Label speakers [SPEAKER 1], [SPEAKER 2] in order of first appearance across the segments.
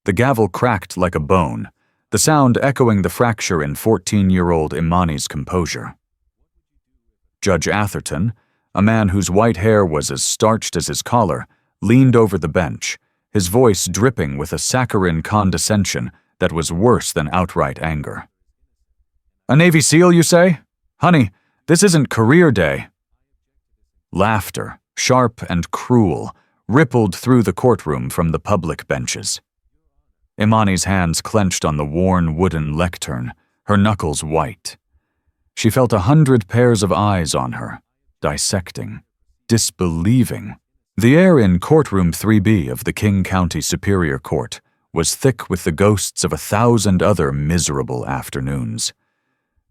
[SPEAKER 1] The gavel cracked like a bone, the sound echoing the fracture in 14-year-old Imani's composure. Judge Atherton, a man whose white hair was as starched as his collar, leaned over the bench, his voice dripping with a saccharine condescension that was worse than outright anger. "A Navy SEAL, you say? Honey, this isn't career day." Laughter, sharp and cruel, rippled through the courtroom from the public benches. Imani's hands clenched on the worn wooden lectern, her knuckles white. She felt 100 pairs of eyes on her, dissecting, disbelieving. The air in courtroom 3B of the King County Superior Court was thick with the ghosts of 1,000 other miserable afternoons.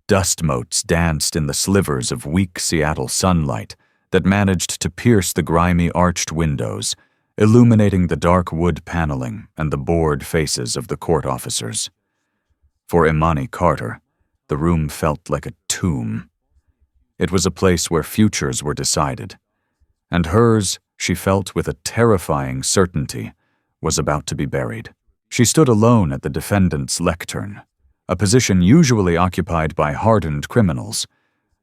[SPEAKER 1] Dust motes danced in the slivers of weak Seattle sunlight that managed to pierce the grimy arched windows, illuminating the dark wood paneling and the bored faces of the court officers. For Imani Carter, the room felt like a tomb. It was a place where futures were decided, and hers, she felt with a terrifying certainty, was about to be buried. She stood alone at the defendant's lectern, a position usually occupied by hardened criminals,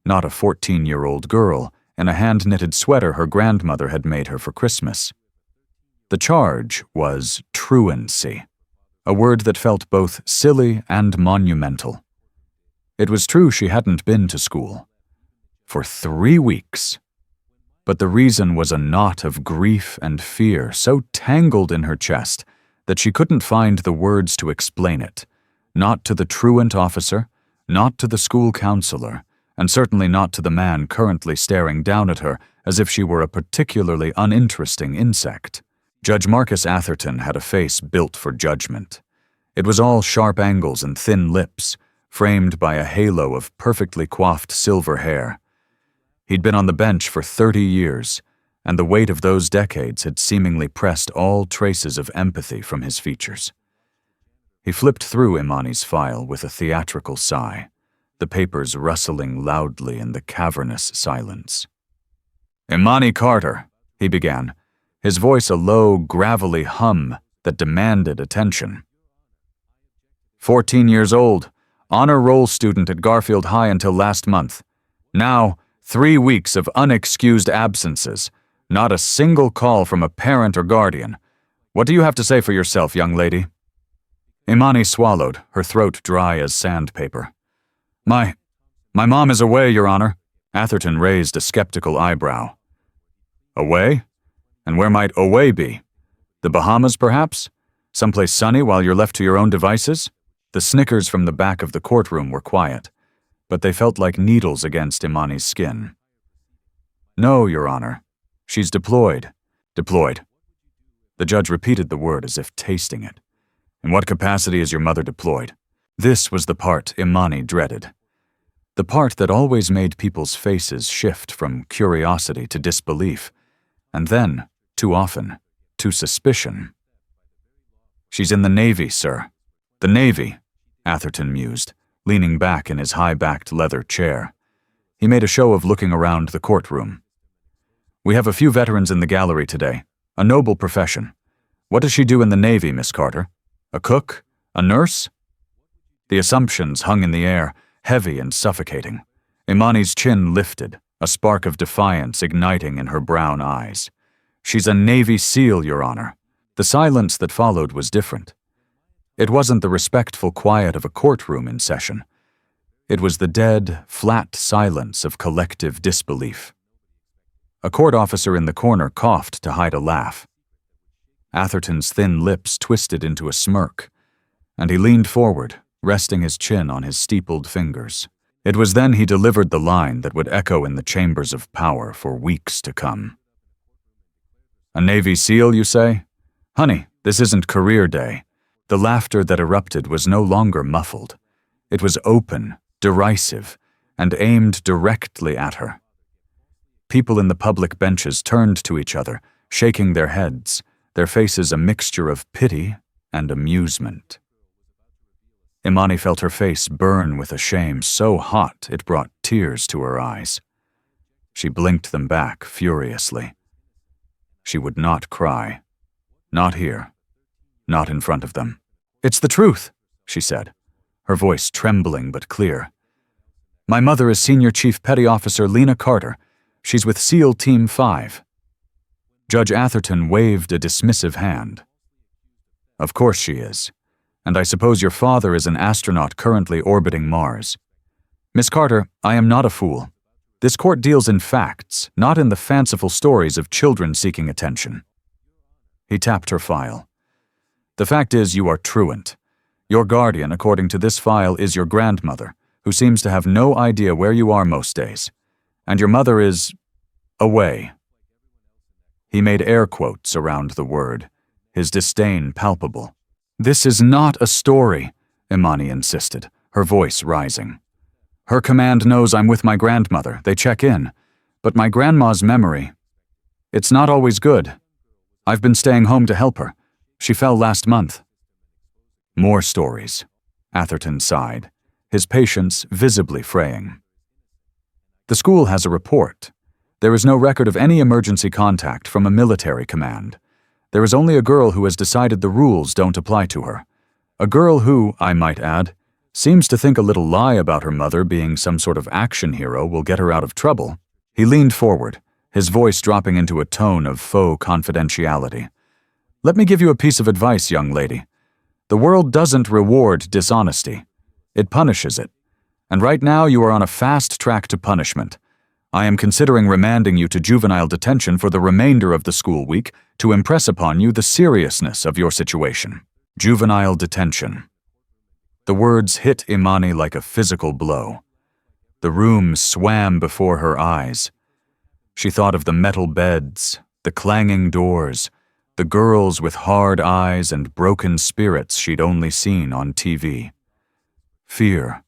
[SPEAKER 1] not a 14-year-old girl in a hand-knitted sweater her grandmother had made her for Christmas. The charge was truancy, a word that felt both silly and monumental. It was true she hadn't been to school. For 3 weeks. But the reason was a knot of grief and fear so tangled in her chest that she couldn't find the words to explain it, not to the truant officer, not to the school counselor, and certainly not to the man currently staring down at her as if she were a particularly uninteresting insect. Judge Marcus Atherton had a face built for judgment. It was all sharp angles and thin lips, framed by a halo of perfectly coiffed silver hair. He'd been on the bench for 30 years, and the weight of those decades had seemingly pressed all traces of empathy from his features. He flipped through Imani's file with a theatrical sigh, the papers rustling loudly in the cavernous silence. "Imani Carter," he began, his voice a low, gravelly hum that demanded attention. 14 years old, honor roll student at Garfield High until last month. Now, 3 weeks of unexcused absences, not a single call from a parent or guardian. What do you have to say for yourself, young lady?" Imani swallowed, her throat dry as sandpaper. My mom is away, Your Honor." Atherton raised a skeptical eyebrow. "Away? And where might away be? The Bahamas, perhaps? Someplace sunny while you're left to your own devices?" The snickers from the back of the courtroom were quiet, but they felt like needles against Imani's skin. "No, Your Honor. She's deployed." "Deployed." The judge repeated the word as if tasting it. "In what capacity is your mother deployed?" This was the part Imani dreaded. The part that always made people's faces shift from curiosity to disbelief, and then, too often, to suspicion. "She's in the Navy, sir." "The Navy," Atherton mused, leaning back in his high-backed leather chair. He made a show of looking around the courtroom. "We have a few veterans in the gallery today, a noble profession. What does she do in the Navy, Miss Carter? A cook? A nurse?" The assumptions hung in the air, heavy and suffocating. Imani's chin lifted, a spark of defiance igniting in her brown eyes. "She's a Navy SEAL, Your Honor." The silence that followed was different. It wasn't the respectful quiet of a courtroom in session. It was the dead, flat silence of collective disbelief. A court officer in the corner coughed to hide a laugh. Atherton's thin lips twisted into a smirk, and he leaned forward, resting his chin on his steepled fingers. It was then he delivered the line that would echo in the chambers of power for weeks to come. "A Navy SEAL, you say? Honey, this isn't career day." The laughter that erupted was no longer muffled. It was open, derisive, and aimed directly at her. People in the public benches turned to each other, shaking their heads, their faces a mixture of pity and amusement. Imani felt her face burn with a shame so hot it brought tears to her eyes. She blinked them back furiously. She would not cry. Not here. Not in front of them. "It's the truth," she said, her voice trembling but clear. "My mother is Senior Chief Petty Officer Lena Carter. She's with SEAL Team 5. Judge Atherton waved a dismissive hand. "Of course she is. And I suppose your father is an astronaut currently orbiting Mars. Miss Carter, I am not a fool. This court deals in facts, not in the fanciful stories of children seeking attention." He tapped her file. "The fact is you are truant. Your guardian, according to this file, is your grandmother, who seems to have no idea where you are most days. And your mother is away." He made air quotes around the word, his disdain palpable. "This is not a story," Imani insisted, her voice rising. "Her command knows I'm with my grandmother. They check in. But my grandma's memory, it's not always good. I've been staying home to help her. She fell last month." "More stories," Atherton sighed, his patience visibly fraying. "The school has a report. There is no record of any emergency contact from a military command. There is only a girl who has decided the rules don't apply to her. A girl who, I might add, seems to think a little lie about her mother being some sort of action hero will get her out of trouble." He leaned forward, his voice dropping into a tone of faux confidentiality. "Let me give you a piece of advice, young lady. The world doesn't reward dishonesty. It punishes it. And right now you are on a fast track to punishment. I am considering remanding you to juvenile detention for the remainder of the school week to impress upon you the seriousness of your situation." Juvenile detention. The words hit Imani like a physical blow. The room swam before her eyes. She thought of the metal beds, the clanging doors, the girls with hard eyes and broken spirits she'd only seen on TV. Fear,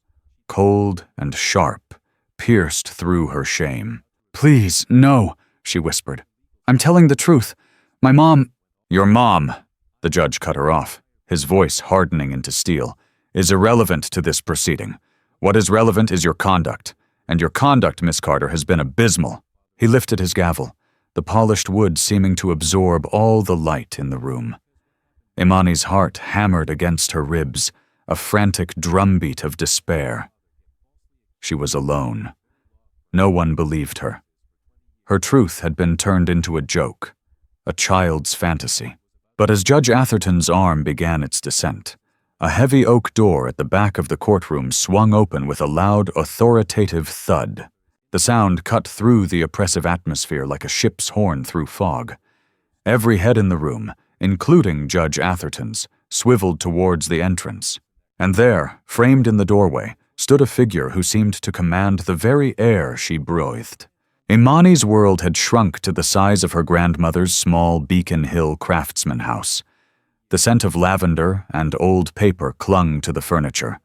[SPEAKER 1] cold and sharp, pierced through her shame. "Please, no," she whispered. "I'm telling the truth. My mom—" "Your mom," the judge cut her off, his voice hardening into steel, "is irrelevant to this proceeding. What is relevant is your conduct, and your conduct, Miss Carter, has been abysmal." He lifted his gavel, the polished wood seeming to absorb all the light in the room. Imani's heart hammered against her ribs, a frantic drumbeat of despair. She was alone. No one believed her. Her truth had been turned into a joke, a child's fantasy. But as Judge Atherton's arm began its descent, a heavy oak door at the back of the courtroom swung open with a loud, authoritative thud. The sound cut through the oppressive atmosphere like a ship's horn through fog. Every head in the room, including Judge Atherton's, swiveled towards the entrance. And there, framed in the doorway, stood a figure who seemed to command the very air she breathed. Imani's world had shrunk to the size of her grandmother's small Beacon Hill craftsman house. The scent of lavender and old paper clung to the furniture,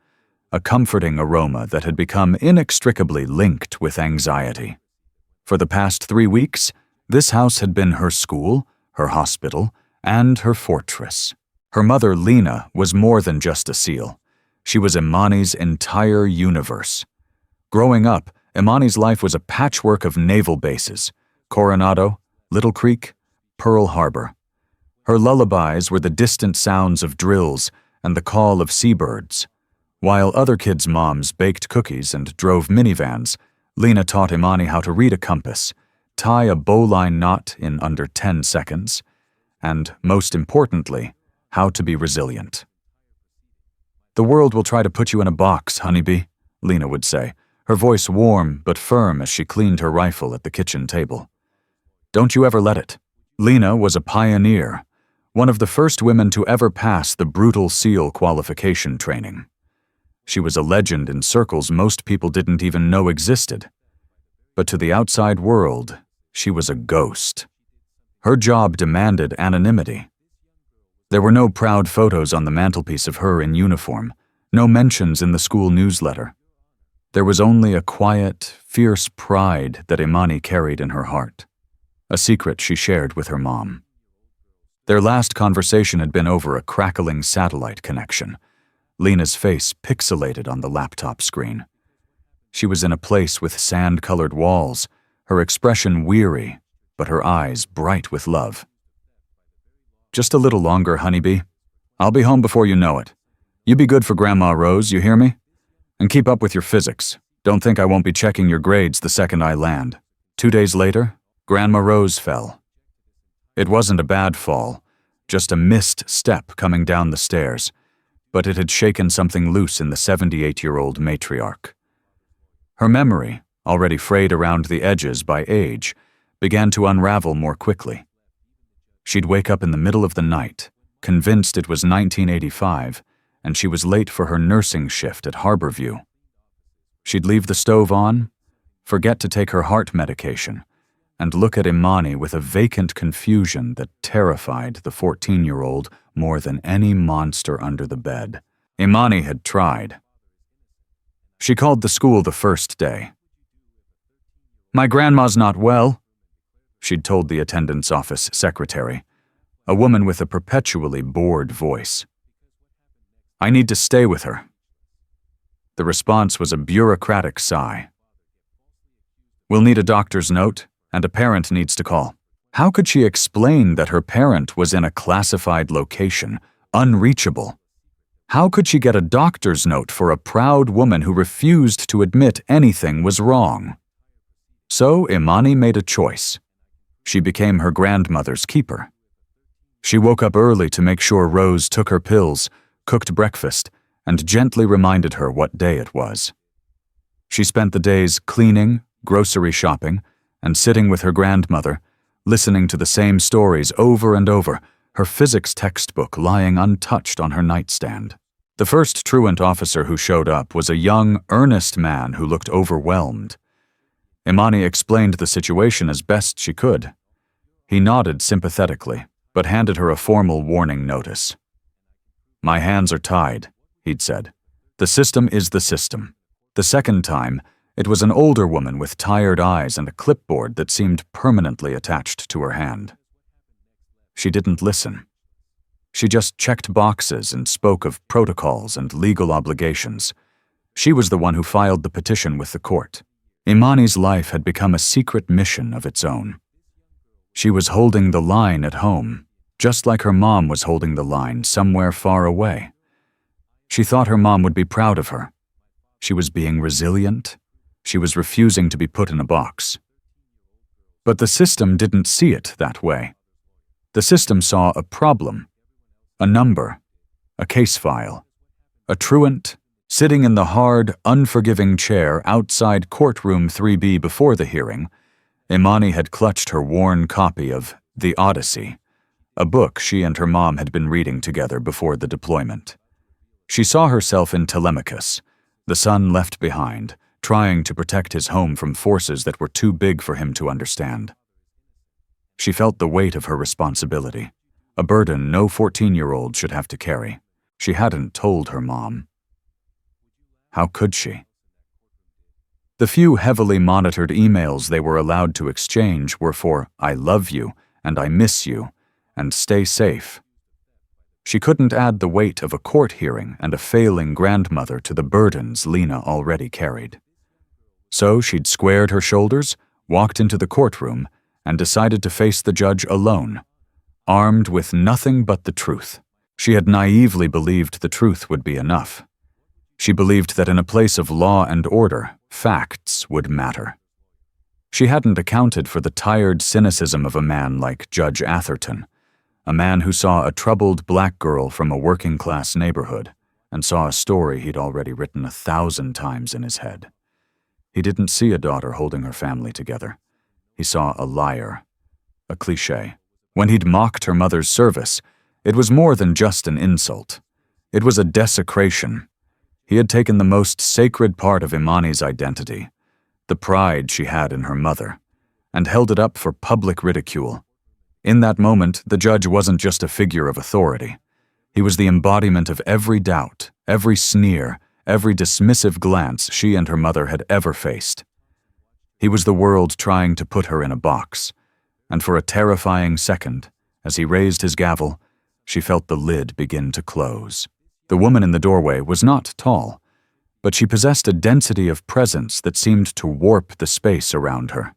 [SPEAKER 1] a comforting aroma that had become inextricably linked with anxiety. For the past 3 weeks, this house had been her school, her hospital, and her fortress. Her mother, Lena, was more than just a SEAL. She was Imani's entire universe. Growing up, Imani's life was a patchwork of naval bases: Coronado, Little Creek, Pearl Harbor. Her lullabies were the distant sounds of drills and the call of seabirds. While other kids' moms baked cookies and drove minivans, Lena taught Imani how to read a compass, tie a bowline knot in under 10 seconds, and, most importantly, how to be resilient. "The world will try to put you in a box, honeybee," Lena would say, her voice warm but firm as she cleaned her rifle at the kitchen table. "Don't you ever let it." Lena was a pioneer, one of the first women to ever pass the brutal SEAL qualification training. She was a legend in circles most people didn't even know existed. But to the outside world, she was a ghost. Her job demanded anonymity. There were no proud photos on the mantelpiece of her in uniform, no mentions in the school newsletter. There was only a quiet, fierce pride that Imani carried in her heart, a secret she shared with her mom. Their last conversation had been over a crackling satellite connection, Lena's face pixelated on the laptop screen. She was in a place with sand-colored walls, her expression weary, but her eyes bright with love. "Just a little longer, honeybee. I'll be home before you know it. You be good for Grandma Rose, you hear me? And keep up with your physics. Don't think I won't be checking your grades the second I land." 2 days later, Grandma Rose fell. It wasn't a bad fall, just a missed step coming down the stairs, but it had shaken something loose in the 78-year-old matriarch. Her memory, already frayed around the edges by age, began to unravel more quickly. She'd wake up in the middle of the night, convinced it was 1985, and she was late for her nursing shift at Harborview. She'd leave the stove on, forget to take her heart medication, and look at Imani with a vacant confusion that terrified the 14-year-old more than any monster under the bed. Imani had tried. She called the school the first day. "My grandma's not well," she'd told the attendance office secretary, a woman with a perpetually bored voice. "I need to stay with her." The response was a bureaucratic sigh. "We'll need a doctor's note, and a parent needs to call." How could she explain that her parent was in a classified location, unreachable? How could she get a doctor's note for a proud woman who refused to admit anything was wrong? So Imani made a choice. She became her grandmother's keeper. She woke up early to make sure Rose took her pills, cooked breakfast, and gently reminded her what day it was. She spent the days cleaning, grocery shopping, and sitting with her grandmother, listening to the same stories over and over, her physics textbook lying untouched on her nightstand. The first truant officer who showed up was a young, earnest man who looked overwhelmed. Imani explained the situation as best she could. He nodded sympathetically, but handed her a formal warning notice. "My hands are tied," he'd said. "The system is the system." The second time, it was an older woman with tired eyes and a clipboard that seemed permanently attached to her hand. She didn't listen. She just checked boxes and spoke of protocols and legal obligations. She was the one who filed the petition with the court. Imani's life had become a secret mission of its own. She was holding the line at home, just like her mom was holding the line somewhere far away. She thought her mom would be proud of her. She was being resilient. She was refusing to be put in a box. But the system didn't see it that way. The system saw a problem, a number, a case file, a truant sitting in the hard, unforgiving chair outside courtroom 3B before the hearing. Imani had clutched her worn copy of The Odyssey, a book she and her mom had been reading together before the deployment. She saw herself in Telemachus, the son left behind, trying to protect his home from forces that were too big for him to understand. She felt the weight of her responsibility, a burden no 14-year-old should have to carry. She hadn't told her mom. How could she? The few heavily monitored emails they were allowed to exchange were for "I love you" and "I miss you" and "stay safe." She couldn't add the weight of a court hearing and a failing grandmother to the burdens Lena already carried. So she'd squared her shoulders, walked into the courtroom, and decided to face the judge alone, armed with nothing but the truth. She had naively believed the truth would be enough. She believed that in a place of law and order, facts would matter. She hadn't accounted for the tired cynicism of a man like Judge Atherton, a man who saw a troubled black girl from a working-class neighborhood and saw a story he'd already written 1,000 times in his head. He didn't see a daughter holding her family together. He saw a liar, a cliché. When he'd mocked her mother's service, it was more than just an insult. It was a desecration. He had taken the most sacred part of Imani's identity, the pride she had in her mother, and held it up for public ridicule. In that moment, the judge wasn't just a figure of authority. He was the embodiment of every doubt, every sneer, every dismissive glance she and her mother had ever faced. He was the world trying to put her in a box, and for a terrifying second, as he raised his gavel, she felt the lid begin to close. The woman in the doorway was not tall, but she possessed a density of presence that seemed to warp the space around her.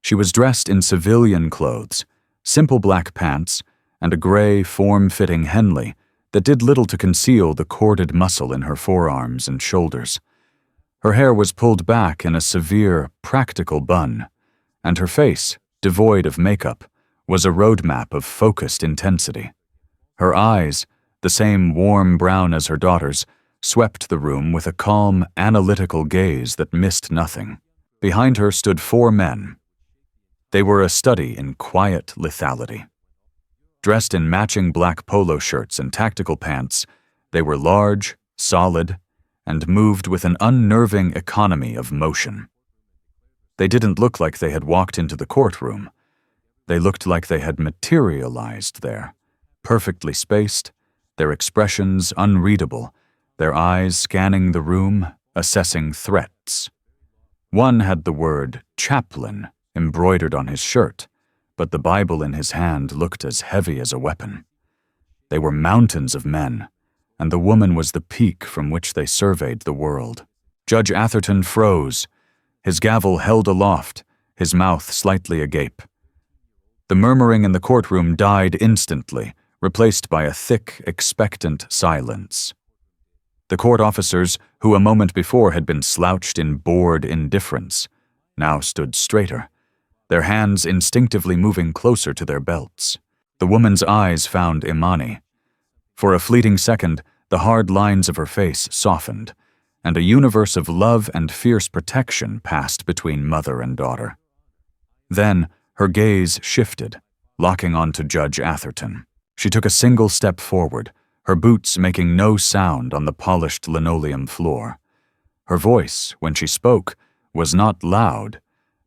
[SPEAKER 1] She was dressed in civilian clothes, simple black pants, and a gray, form-fitting Henley that did little to conceal the corded muscle in her forearms and shoulders. Her hair was pulled back in a severe, practical bun, and her face, devoid of makeup, was a roadmap of focused intensity. Her eyes, the same warm brown as her daughter's, swept the room with a calm, analytical gaze that missed nothing. Behind her stood 4 men. They were a study in quiet lethality. Dressed in matching black polo shirts and tactical pants, they were large, solid, and moved with an unnerving economy of motion. They didn't look like they had walked into the courtroom. They looked like they had materialized there, perfectly spaced, their expressions unreadable, their eyes scanning the room, assessing threats. One had the word chaplain embroidered on his shirt, but the Bible in his hand looked as heavy as a weapon. They were mountains of men, and the woman was the peak from which they surveyed the world. Judge Atherton froze, his gavel held aloft, his mouth slightly agape. The murmuring in the courtroom died instantly, replaced by a thick, expectant silence. The court officers, who a moment before had been slouched in bored indifference, now stood straighter, their hands instinctively moving closer to their belts. The woman's eyes found Imani. For a fleeting second, the hard lines of her face softened, and a universe of love and fierce protection passed between mother and daughter. Then, her gaze shifted, locking onto Judge Atherton. She took a single step forward, her boots making no sound on the polished linoleum floor. Her voice, when she spoke, was not loud,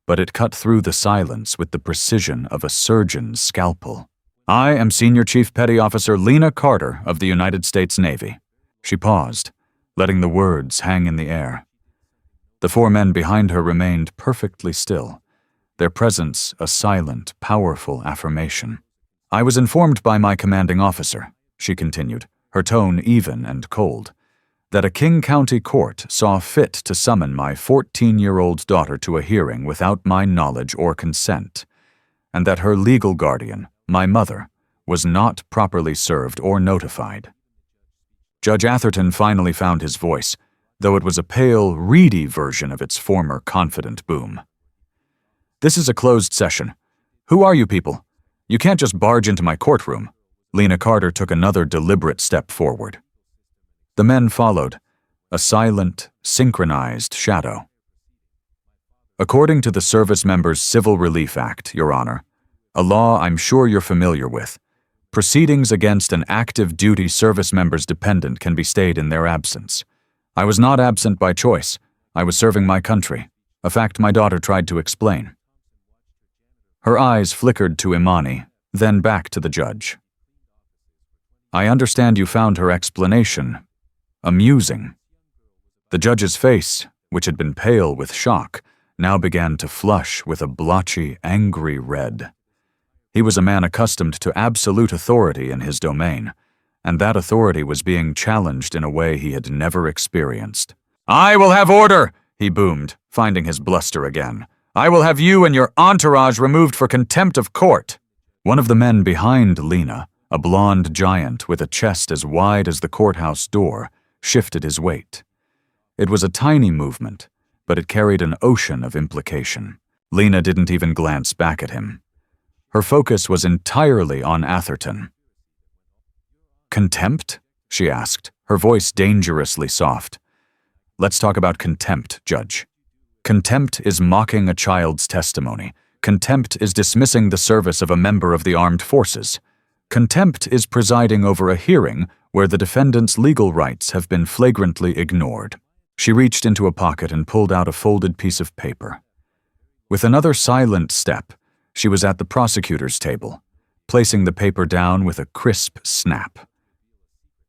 [SPEAKER 1] but it cut through the silence with the precision of a surgeon's scalpel. "I am Senior Chief Petty Officer Lena Carter of the United States Navy." She paused, letting the words hang in the air. The 4 men behind her remained perfectly still, their presence a silent, powerful affirmation. "I was informed by my commanding officer," she continued, her tone even and cold, "that a King County court saw fit to summon my 14-year-old daughter to a hearing without my knowledge or consent, and that her legal guardian, my mother, was not properly served or notified." Judge Atherton finally found his voice, though it was a pale, reedy version of its former confident boom. "This is a closed session. Who are you people? You can't just barge into my courtroom." Lena Carter took another deliberate step forward. The men followed, a silent, synchronized shadow. "According to the Service Members' Civil Relief Act, Your Honor, a law I'm sure you're familiar with, proceedings against an active duty service member's dependent can be stayed in their absence. I was not absent by choice. I was serving my country, a fact my daughter tried to explain." Her eyes flickered to Imani, then back to the judge. "I understand you found her explanation amusing." The judge's face, which had been pale with shock, now began to flush with a blotchy, angry red. He was a man accustomed to absolute authority in his domain, and that authority was being challenged in a way he had never experienced. "I will have order!" he boomed, finding his bluster again. "I will have you and your entourage removed for contempt of court." One of the men behind Lena, a blond giant with a chest as wide as the courthouse door, shifted his weight. It was a tiny movement, but it carried an ocean of implication. Lena didn't even glance back at him. Her focus was entirely on Atherton. "Contempt?" she asked, her voice dangerously soft. "Let's talk about contempt, Judge. Contempt is mocking a child's testimony. Contempt is dismissing the service of a member of the armed forces. Contempt is presiding over a hearing where the defendant's legal rights have been flagrantly ignored." She reached into a pocket and pulled out a folded piece of paper. With another silent step, she was at the prosecutor's table, placing the paper down with a crisp snap.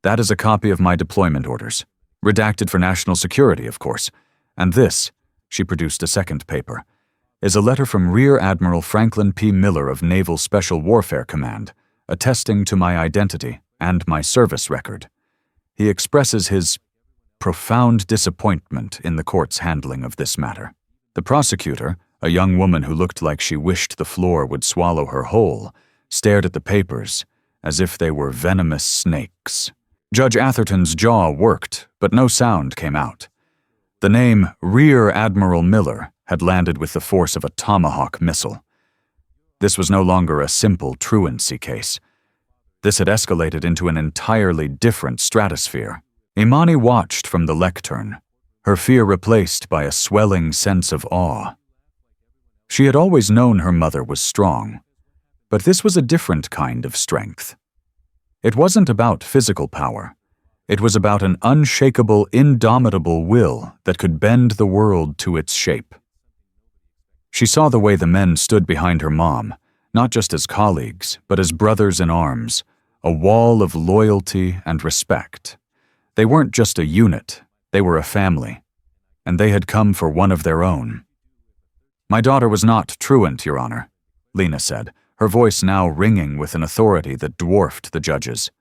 [SPEAKER 1] "That is a copy of my deployment orders, redacted for national security, of course. And this," she produced a second paper, "is a letter from Rear Admiral Franklin P. Miller of Naval Special Warfare Command, attesting to my identity and my service record. He expresses his profound disappointment in the court's handling of this matter." The prosecutor, a young woman who looked like she wished the floor would swallow her whole, stared at the papers as if they were venomous snakes. Judge Atherton's jaw worked, but no sound came out. The name Rear Admiral Miller had landed with the force of a Tomahawk missile. This was no longer a simple truancy case. This had escalated into an entirely different stratosphere. Imani watched from the lectern, her fear replaced by a swelling sense of awe. She had always known her mother was strong, but this was a different kind of strength. It wasn't about physical power. It was about an unshakable, indomitable will that could bend the world to its shape. She saw the way the men stood behind her mom, not just as colleagues, but as brothers in arms, a wall of loyalty and respect. They weren't just a unit, they were a family, and they had come for one of their own. "My daughter was not truant, Your Honor," Lena said, her voice now ringing with an authority that dwarfed the judge's.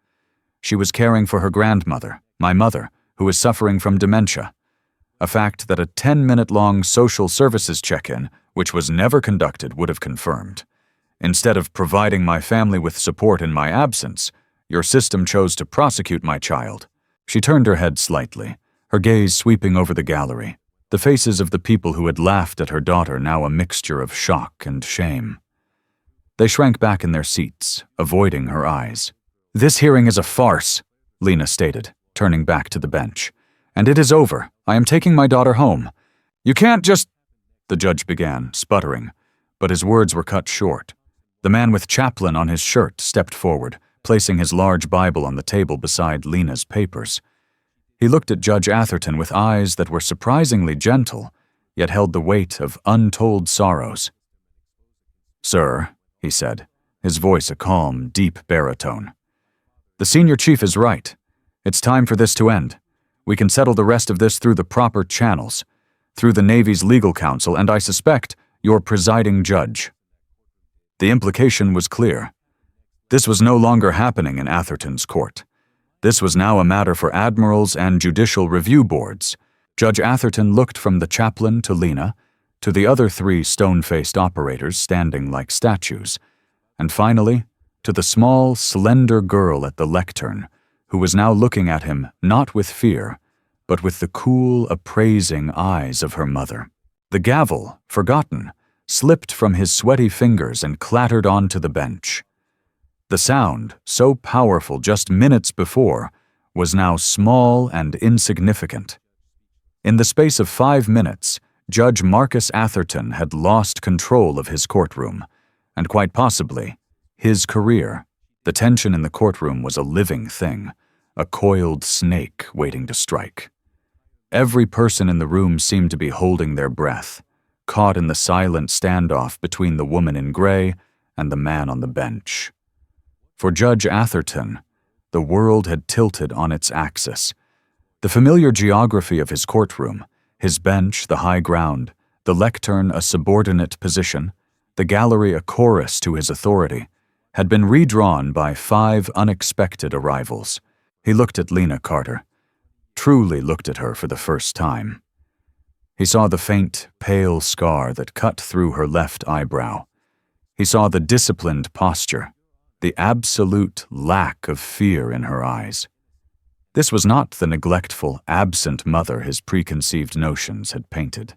[SPEAKER 1] She was caring for her grandmother, my mother, who was suffering from dementia, a fact that a 10-minute-long social services check-in, which was never conducted, would have confirmed. Instead of providing my family with support in my absence, your system chose to prosecute my child. She turned her head slightly, her gaze sweeping over the gallery, the faces of the people who had laughed at her daughter now a mixture of shock and shame. They shrank back in their seats, avoiding her eyes. "This hearing is a farce," Lena stated, turning back to the bench. "And it is over. I am taking my daughter home. You can't just—" the judge began, sputtering, but his words were cut short. The man with chaplain on his shirt stepped forward, placing his large Bible on the table beside Lena's papers. He looked at Judge Atherton with eyes that were surprisingly gentle, yet held the weight of untold sorrows. "Sir," he said, his voice a calm, deep baritone, "the senior chief is right. It's time for this to end. We can settle the rest of this through the proper channels, through the Navy's legal counsel, and I suspect your presiding judge." The implication was clear. This was no longer happening in Atherton's court. This was now a matter for admirals and judicial review boards. Judge Atherton looked from the chaplain to Lena, to the other 3 stone-faced operators standing like statues, and finally, to the small, slender girl at the lectern, who was now looking at him not with fear, but with the cool, appraising eyes of her mother. The gavel, forgotten, slipped from his sweaty fingers and clattered onto the bench. The sound, so powerful just minutes before, was now small and insignificant. In the space of 5 minutes, Judge Marcus Atherton had lost control of his courtroom, and quite possibly, his career. The tension in the courtroom was a living thing, a coiled snake waiting to strike. Every person in the room seemed to be holding their breath, caught in the silent standoff between the woman in gray and the man on the bench. For Judge Atherton, the world had tilted on its axis. The familiar geography of his courtroom, his bench the high ground, the lectern a subordinate position, the gallery a chorus to his authority, had been redrawn by 5 unexpected arrivals. He looked at Lena Carter, truly looked at her for the first time. He saw the faint, pale scar that cut through her left eyebrow. He saw the disciplined posture, the absolute lack of fear in her eyes. This was not the neglectful, absent mother his preconceived notions had painted.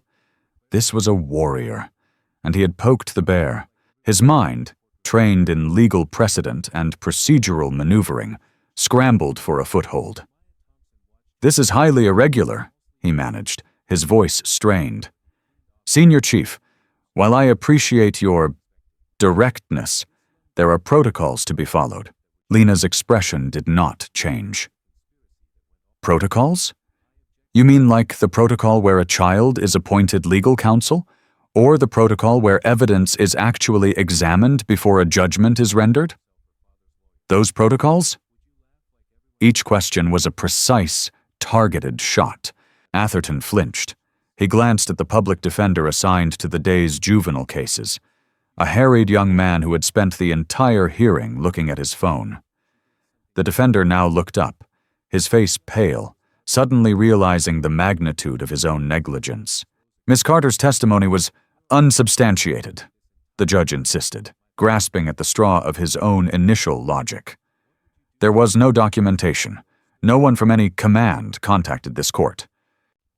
[SPEAKER 1] This was a warrior, and he had poked the bear. His mind, trained in legal precedent and procedural maneuvering, scrambled for a foothold. "This is highly irregular," he managed, his voice strained. "Senior Chief, while I appreciate your directness, there are protocols to be followed." Lena's expression did not change. "Protocols? You mean like the protocol where a child is appointed legal counsel, or the protocol where evidence is actually examined before a judgment is rendered? Those protocols?" Each question was a precise, targeted shot. Atherton flinched. He glanced at the public defender assigned to the day's juvenile cases, a harried young man who had spent the entire hearing looking at his phone. The defender now looked up, his face pale, suddenly realizing the magnitude of his own negligence. "Miss Carter's testimony was unsubstantiated," the judge insisted, grasping at the straw of his own initial logic. "There was no documentation, No one from any command contacted this court.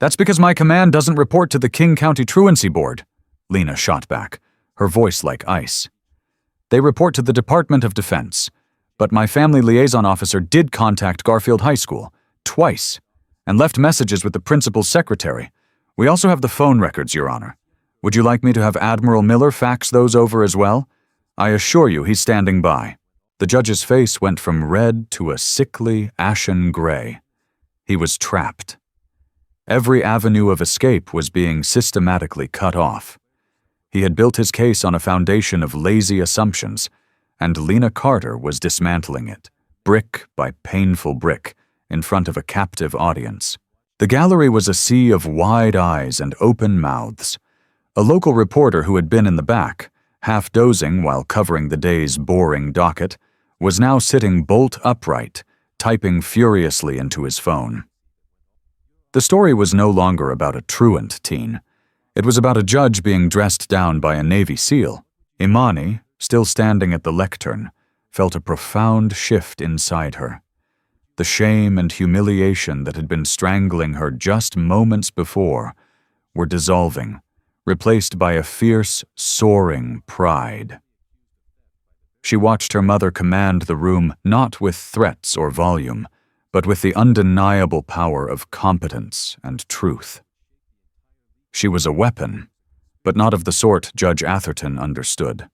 [SPEAKER 1] That's because my command doesn't report to the King County Truancy Board, Lena shot back, her voice like ice. They report to the Department of Defense, but my family liaison officer did contact Garfield High School, twice, and left messages with the principal's secretary. We also have the phone records, Your Honor. Would you like me to have Admiral Miller fax those over as well? I assure you he's standing by. The judge's face went from red to a sickly, ashen gray. He was trapped. Every avenue of escape was being systematically cut off. He had built his case on a foundation of lazy assumptions, and Lena Carter was dismantling it, brick by painful brick, in front of a captive audience. The gallery was a sea of wide eyes and open mouths. A local reporter who had been in the back, half dozing while covering the day's boring docket, was now sitting bolt upright, typing furiously into his phone. The story was no longer about a truant teen. It was about a judge being dressed down by a Navy SEAL. Imani, still standing at the lectern, felt a profound shift inside her. The shame and humiliation that had been strangling her just moments before were dissolving, replaced by a fierce, soaring pride. She watched her mother command the room not with threats or volume, but with the undeniable power of competence and truth. She was a weapon, but not of the sort Judge Atherton understood.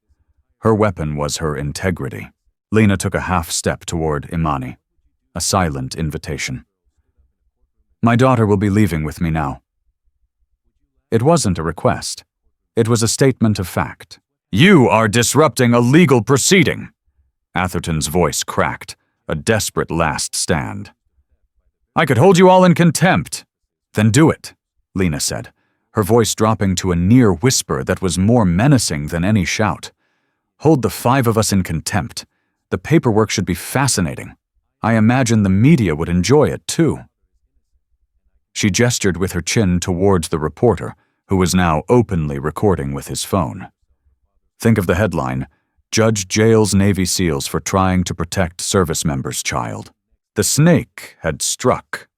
[SPEAKER 1] Her weapon was her integrity. Lena took a half step toward Imani, a silent invitation. My daughter will be leaving with me now. It wasn't a request. It was a statement of fact. You are disrupting a legal proceeding. Atherton's voice cracked, a desperate last stand. I could hold you all in contempt. Then do it, Lena said, her voice dropping to a near whisper that was more menacing than any shout. Hold the 5 of us in contempt. The paperwork should be fascinating. I imagine the media would enjoy it, too. She gestured with her chin towards the reporter, who was now openly recording with his phone. Think of the headline, Judge jails Navy SEALs for trying to protect service member's child. The snake had struck.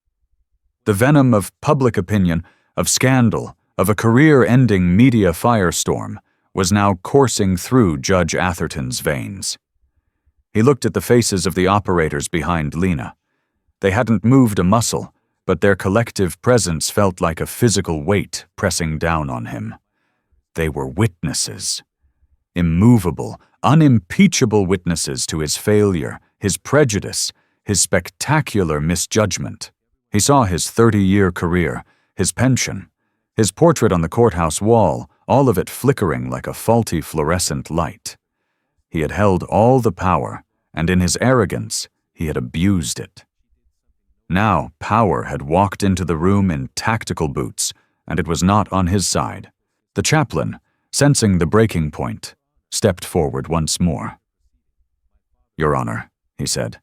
[SPEAKER 1] The venom of public opinion, of scandal, of a career-ending media firestorm was now coursing through Judge Atherton's veins. He looked at the faces of the operators behind Lena. They hadn't moved a muscle, but their collective presence felt like a physical weight pressing down on him. They were witnesses. Immovable, unimpeachable witnesses to his failure, his prejudice, his spectacular misjudgment. He saw his 30-year career, his pension, his portrait on the courthouse wall, all of it flickering like a faulty fluorescent light. He had held all the power, and in his arrogance, he had abused it. Now, power had walked into the room in tactical boots, and it was not on his side. The chaplain, sensing the breaking point, stepped forward once more. Your Honor, he said,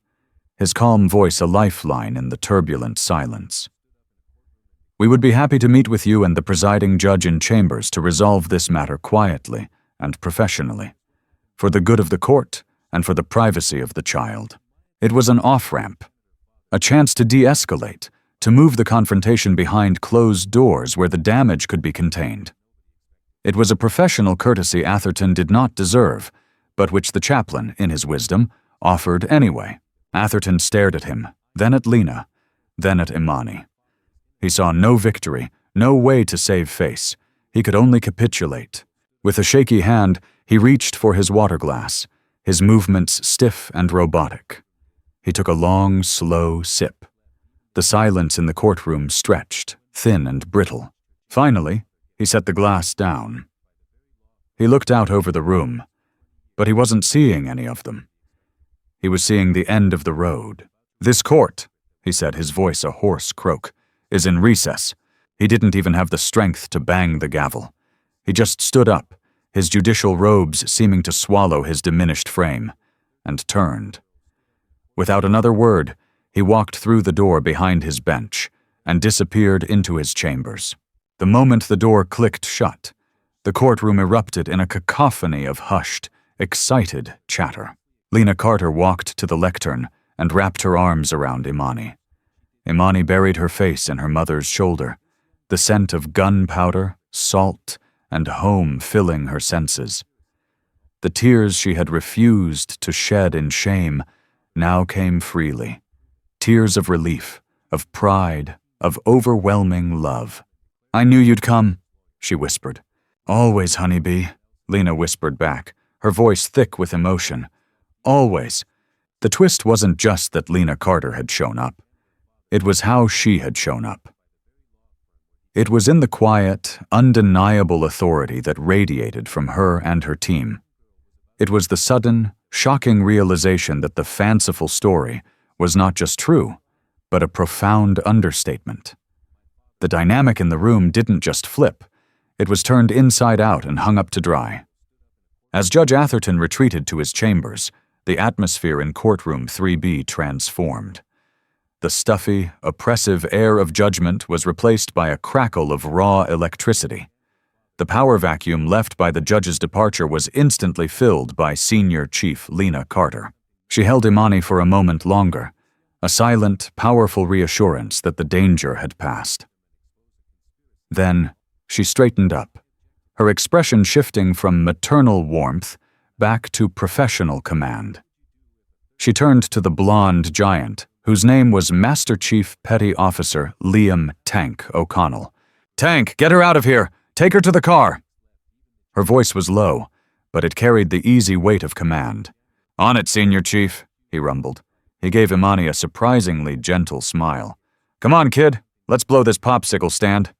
[SPEAKER 1] his calm voice a lifeline in the turbulent silence. We would be happy to meet with you and the presiding judge in chambers to resolve this matter quietly and professionally, for the good of the court and for the privacy of the child. It was an off-ramp, a chance to de-escalate, to move the confrontation behind closed doors where the damage could be contained. It was a professional courtesy Atherton did not deserve, but which the chaplain, in his wisdom, offered anyway. Atherton stared at him, then at Lena, then at Imani. He saw no victory, no way to save face. He could only capitulate. With a shaky hand, he reached for his water glass, his movements stiff and robotic. He took a long, slow sip. The silence in the courtroom stretched, thin and brittle. Finally, he set the glass down. He looked out over the room, but he wasn't seeing any of them. He was seeing the end of the road. This court, he said, his voice a hoarse croak, is in recess. He didn't even have the strength to bang the gavel. He just stood up, his judicial robes seeming to swallow his diminished frame, and turned. Without another word, he walked through the door behind his bench and disappeared into his chambers. The moment the door clicked shut, the courtroom erupted in a cacophony of hushed, excited chatter. Lena Carter walked to the lectern and wrapped her arms around Imani. Imani buried her face in her mother's shoulder, the scent of gunpowder, salt, and home filling her senses. The tears she had refused to shed in shame now came freely. Tears of relief, of pride, of overwhelming love. "I knew you'd come," she whispered. "Always, honeybee," Lena whispered back, her voice thick with emotion. "Always." The twist wasn't just that Lena Carter had shown up. It was how she had shown up. It was in the quiet, undeniable authority that radiated from her and her team. It was the sudden, shocking realization that the fanciful story was not just true, but a profound understatement. The dynamic in the room didn't just flip, it was turned inside out and hung up to dry. As Judge Atherton retreated to his chambers, the atmosphere in courtroom 3B transformed. The stuffy, oppressive air of judgment was replaced by a crackle of raw electricity. The power vacuum left by the judge's departure was instantly filled by Senior Chief Lena Carter. She held Imani for a moment longer, a silent, powerful reassurance that the danger had passed. Then, she straightened up, her expression shifting from maternal warmth back to professional command. She turned to the blonde giant, whose name was Master Chief Petty Officer Liam Tank O'Connell. "Tank, get her out of here! Take her to the car!" Her voice was low, but it carried the easy weight of command. "On it, Senior Chief," he rumbled. He gave Imani a surprisingly gentle smile. "Come on, kid, let's blow this popsicle stand."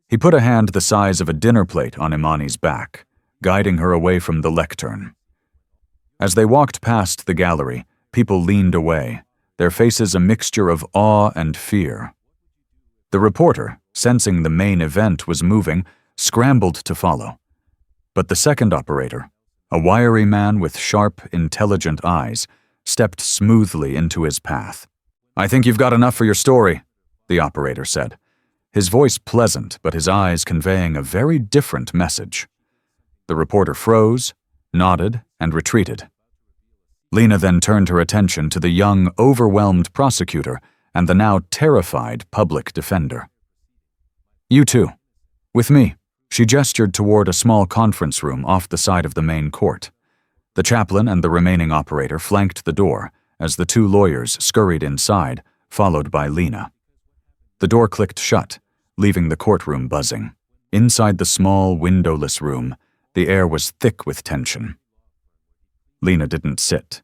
[SPEAKER 1] He put a hand the size of a dinner plate on Imani's back, guiding her away from the lectern. As they walked past the gallery, people leaned away, their faces a mixture of awe and fear. The reporter, sensing the main event was moving, scrambled to follow. But the second operator, a wiry man with sharp, intelligent eyes, stepped smoothly into his path. "I think you've got enough for your story," the operator said, his voice pleasant but his eyes conveying a very different message. The reporter froze, nodded, and retreated. Lena then turned her attention to the young, overwhelmed prosecutor and the now terrified public defender. "You two, with me." She gestured toward a small conference room off the side of the main court. The chaplain and the remaining operator flanked the door as the two lawyers scurried inside, followed by Lena. The door clicked shut, leaving the courtroom buzzing. Inside the small, windowless room, the air was thick with tension. Lena didn't sit.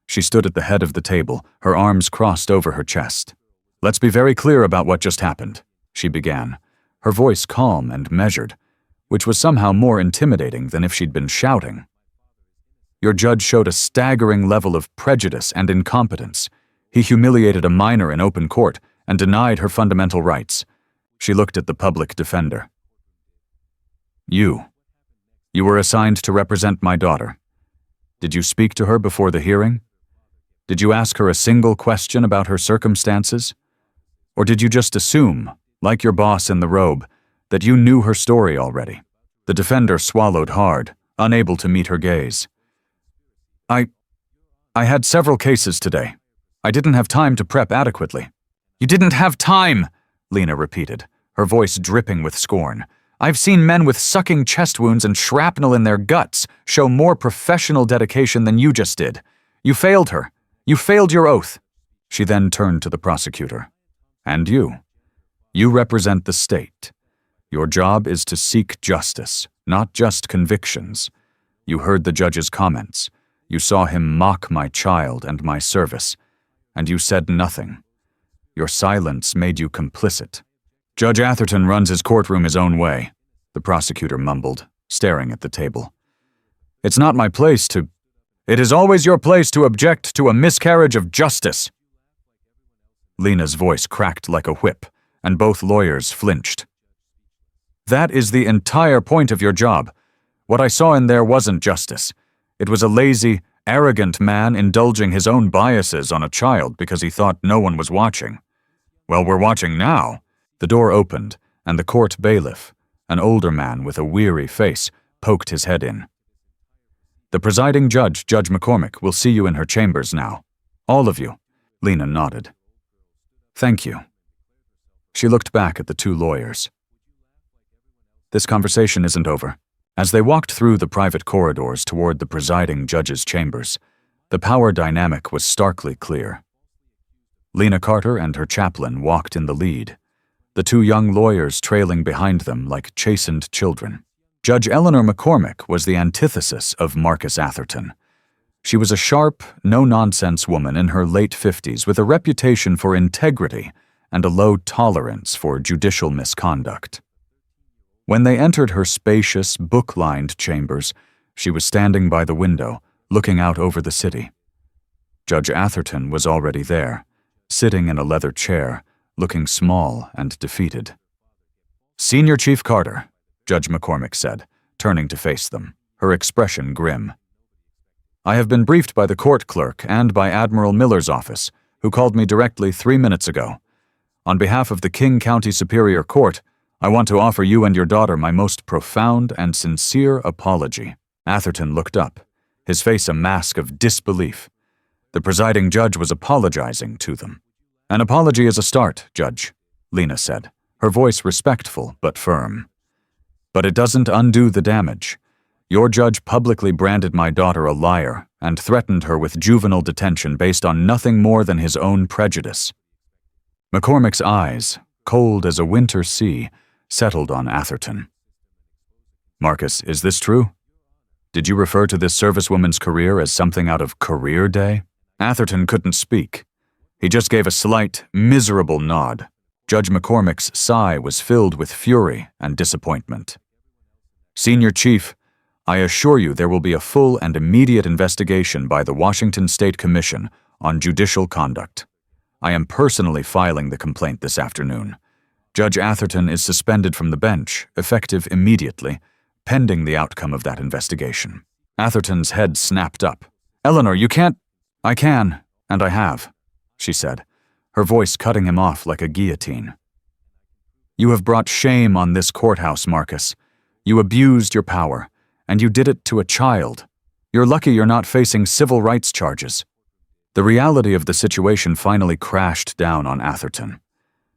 [SPEAKER 1] She stood at the head of the table, her arms crossed over her chest. "Let's be very clear about what just happened," she began, her voice calm and measured, which was somehow more intimidating than if she'd been shouting. "Your judge showed a staggering level of prejudice and incompetence. He humiliated a minor in open court and denied her fundamental rights." She looked at the public defender. You were assigned to represent my daughter. Did you speak to her before the hearing? Did you ask her a single question about her circumstances? Or did you just assume, like your boss in the robe, that you knew her story already?" The defender swallowed hard, unable to meet her gaze. I had several cases today. I didn't have time to prep adequately." "You didn't have time," Lena repeated, her voice dripping with scorn. "I've seen men with sucking chest wounds and shrapnel in their guts show more professional dedication than you just did. You failed her. You failed your oath." She then turned to the prosecutor. "And you. You represent the state. Your job is to seek justice, not just convictions. You heard the judge's comments. You saw him mock my child and my service, and you said nothing. Your silence made you complicit." "Judge Atherton runs his courtroom his own way," the prosecutor mumbled, staring at the table. "It's not my place to—" "It is always your place to object to a miscarriage of justice." Lena's voice cracked like a whip, and both lawyers flinched. "That is the entire point of your job. What I saw in there wasn't justice. It was a lazy, arrogant man indulging his own biases on a child because he thought no one was watching. Well, we're watching now." The door opened, and the court bailiff, an older man with a weary face, poked his head in. "The presiding judge, Judge McCormick, will see you in her chambers now. All of you." Lena nodded. "Thank you," She looked back at the two lawyers. This conversation isn't over. As they walked through the private corridors toward the presiding judge's chambers, the power dynamic was starkly clear. Lena Carter and her chaplain walked in the lead, the two young lawyers trailing behind them like chastened children. Judge Eleanor McCormick was the antithesis of Marcus Atherton. She was a sharp, no-nonsense woman in her late 50s with a reputation for integrity and a low tolerance for judicial misconduct. When they entered her spacious, book-lined chambers, she was standing by the window, looking out over the city. Judge Atherton was already there, sitting in a leather chair, looking small and defeated. "Senior Chief Carter," Judge McCormick said, turning to face them, her expression grim. "I have been briefed by the court clerk and by Admiral Miller's office, who called me directly 3 minutes ago. On behalf of the King County Superior Court, I want to offer you and your daughter my most profound and sincere apology." Atherton looked up, his face a mask of disbelief. The presiding judge was apologizing to them. "An apology is a start, Judge," Lena said, her voice respectful but firm. "But it doesn't undo the damage. Your judge publicly branded my daughter a liar and threatened her with juvenile detention based on nothing more than his own prejudice." McCormick's eyes, cold as a winter sea, settled on Atherton. "Marcus, is this true? Did you refer to this servicewoman's career as something out of Career Day?" Atherton couldn't speak. He just gave a slight, miserable nod. Judge McCormick's sigh was filled with fury and disappointment. "Senior Chief, I assure you there will be a full and immediate investigation by the Washington State Commission on judicial conduct. I am personally filing the complaint this afternoon. Judge Atherton is suspended from the bench, effective immediately, pending the outcome of that investigation." Atherton's head snapped up. "Eleanor, you can't—" "I can, and I have," she said, her voice cutting him off like a guillotine. "You have brought shame on this courthouse, Marcus. You abused your power, and you did it to a child. You're lucky you're not facing civil rights charges." The reality of the situation finally crashed down on Atherton.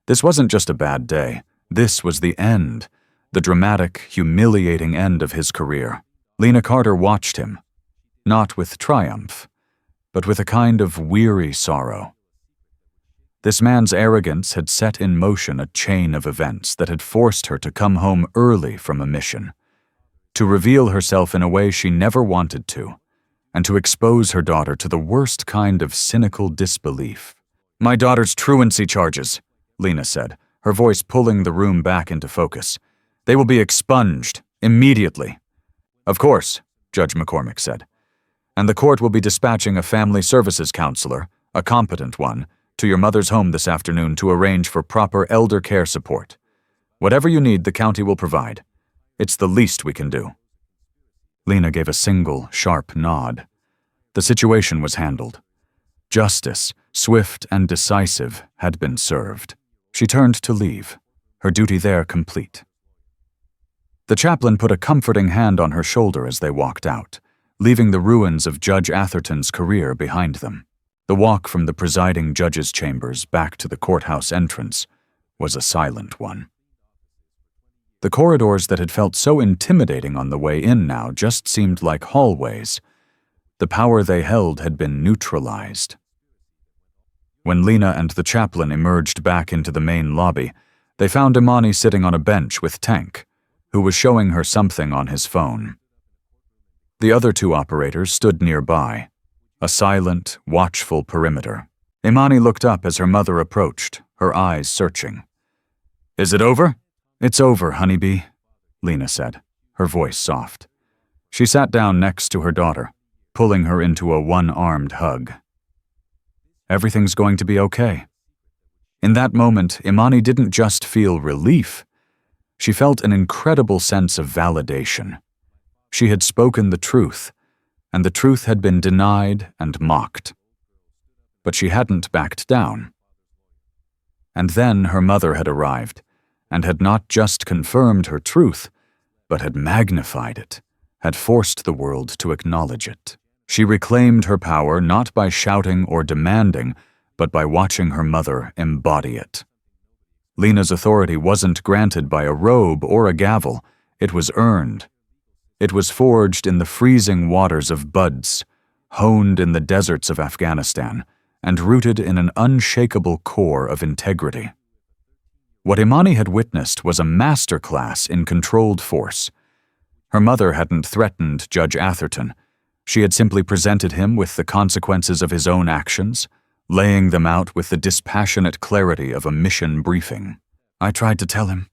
[SPEAKER 1] This wasn't just a bad day. This was the end, the dramatic, humiliating end of his career. Lena Carter watched him, not with triumph, but with a kind of weary sorrow. This man's arrogance had set in motion a chain of events that had forced her to come home early from a mission, to reveal herself in a way she never wanted to, and to expose her daughter to the worst kind of cynical disbelief. "My daughter's truancy charges," Lena said, her voice pulling the room back into focus. "They will be expunged, immediately." "Of course," Judge McCormick said. "And the court will be dispatching a family services counselor, a competent one, to your mother's home this afternoon to arrange for proper elder care support. Whatever you need, the county will provide. It's the least we can do." Lena gave a single, sharp nod. The situation was handled. Justice, swift and decisive, had been served. She turned to leave, her duty there complete. The chaplain put a comforting hand on her shoulder as they walked out, leaving the ruins of Judge Atherton's career behind them. The walk from the presiding judge's chambers back to the courthouse entrance was a silent one. The corridors that had felt so intimidating on the way in now just seemed like hallways. The power they held had been neutralized. When Lena and the chaplain emerged back into the main lobby, they found Imani sitting on a bench with Tank, who was showing her something on his phone. The other two operators stood nearby, a silent, watchful perimeter. Imani looked up as her mother approached, her eyes searching. "Is it over?" "It's over, honeybee," Lena said, her voice soft. She sat down next to her daughter, pulling her into a one-armed hug. "Everything's going to be okay." In that moment, Imani didn't just feel relief. She felt an incredible sense of validation. She had spoken the truth, and the truth had been denied and mocked. But she hadn't backed down. And then her mother had arrived, and had not just confirmed her truth, but had magnified it, had forced the world to acknowledge it. She reclaimed her power not by shouting or demanding, but by watching her mother embody it. Lena's authority wasn't granted by a robe or a gavel, it was earned. It was forged in the freezing waters of Buds, honed in the deserts of Afghanistan, and rooted in an unshakable core of integrity. What Imani had witnessed was a masterclass in controlled force. Her mother hadn't threatened Judge Atherton. She had simply presented him with the consequences of his own actions, laying them out with the dispassionate clarity of a mission briefing. "I tried to tell him,"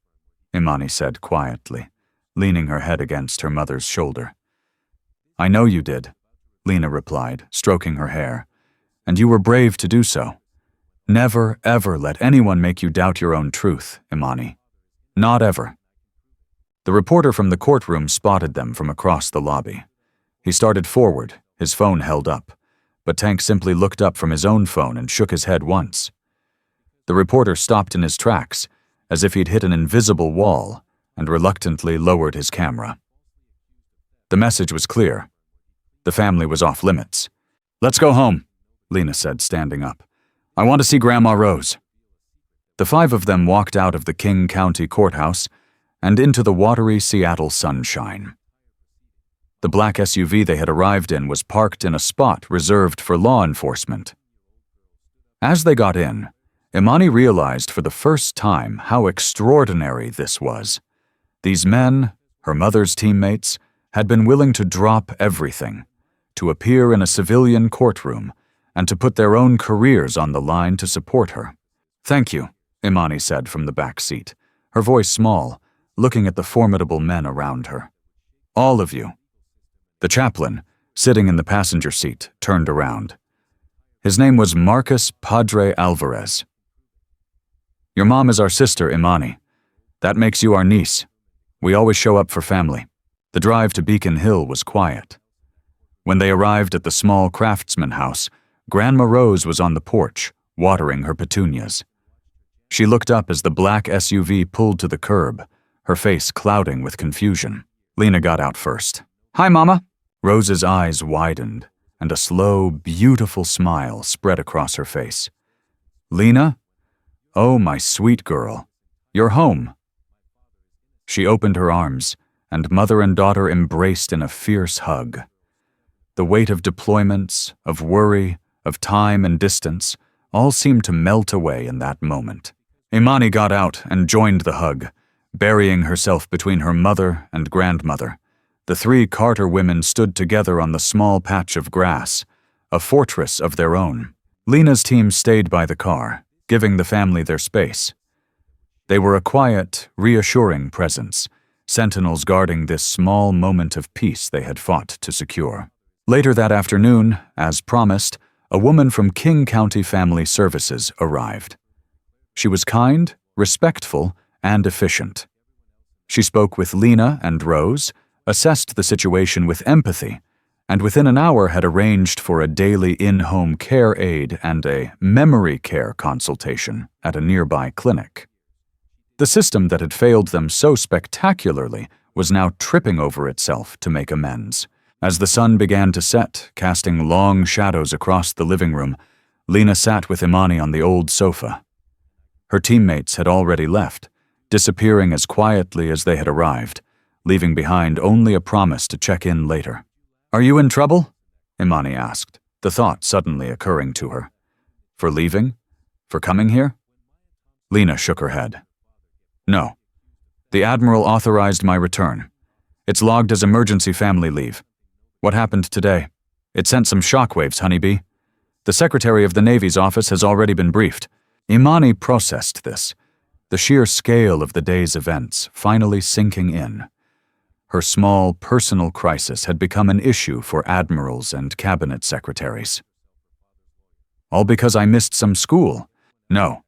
[SPEAKER 1] Imani said quietly, leaning her head against her mother's shoulder. "I know you did," Lena replied, stroking her hair, "and you were brave to do so. Never, ever let anyone make you doubt your own truth, Imani. Not ever." The reporter from the courtroom spotted them from across the lobby. He started forward, his phone held up, but Tank simply looked up from his own phone and shook his head once. The reporter stopped in his tracks, as if he'd hit an invisible wall, and reluctantly lowered his camera. The message was clear. The family was off limits. "Let's go home," Lena said, standing up. "I want to see Grandma Rose." The five of them walked out of the King County Courthouse and into the watery Seattle sunshine. The black SUV they had arrived in was parked in a spot reserved for law enforcement. As they got in, Imani realized for the first time how extraordinary this was. These men, her mother's teammates, had been willing to drop everything, to appear in a civilian courtroom, and to put their own careers on the line to support her. "Thank you," Imani said from the back seat, her voice small, looking at the formidable men around her. "All of you." The chaplain, sitting in the passenger seat, turned around. His name was Marcus Padre Alvarez. "Your mom is our sister, Imani. That makes you our niece. We always show up for family." The drive to Beacon Hill was quiet. When they arrived at the small craftsman house, Grandma Rose was on the porch, watering her petunias. She looked up as the black SUV pulled to the curb, her face clouding with confusion. Lena got out first. "Hi, Mama." Rose's eyes widened, and a slow, beautiful smile spread across her face. "Lena? Oh, my sweet girl. You're home." She opened her arms, and mother and daughter embraced in a fierce hug. The weight of deployments, of worry, of time and distance, all seemed to melt away in that moment. Imani got out and joined the hug, burying herself between her mother and grandmother. The three Carter women stood together on the small patch of grass, a fortress of their own. Lena's team stayed by the car, giving the family their space. They were a quiet, reassuring presence, sentinels guarding this small moment of peace they had fought to secure. Later that afternoon, as promised, a woman from King County Family Services arrived. She was kind, respectful, and efficient. She spoke with Lena and Rose, assessed the situation with empathy, and within an hour had arranged for a daily in-home care aid and a memory care consultation at a nearby clinic. The system that had failed them so spectacularly was now tripping over itself to make amends. As the sun began to set, casting long shadows across the living room, Lena sat with Imani on the old sofa. Her teammates had already left, disappearing as quietly as they had arrived, leaving behind only a promise to check in later. "Are you in trouble?" Imani asked, the thought suddenly occurring to her. "For leaving? For coming here?" Lena shook her head. "No. The Admiral authorized my return. It's logged as emergency family leave. What happened today? It sent some shockwaves, honeybee. The Secretary of the Navy's office has already been briefed." Imani processed this, the sheer scale of the day's events finally sinking in. Her small, personal crisis had become an issue for admirals and cabinet secretaries. "All because I missed some school?" "No,"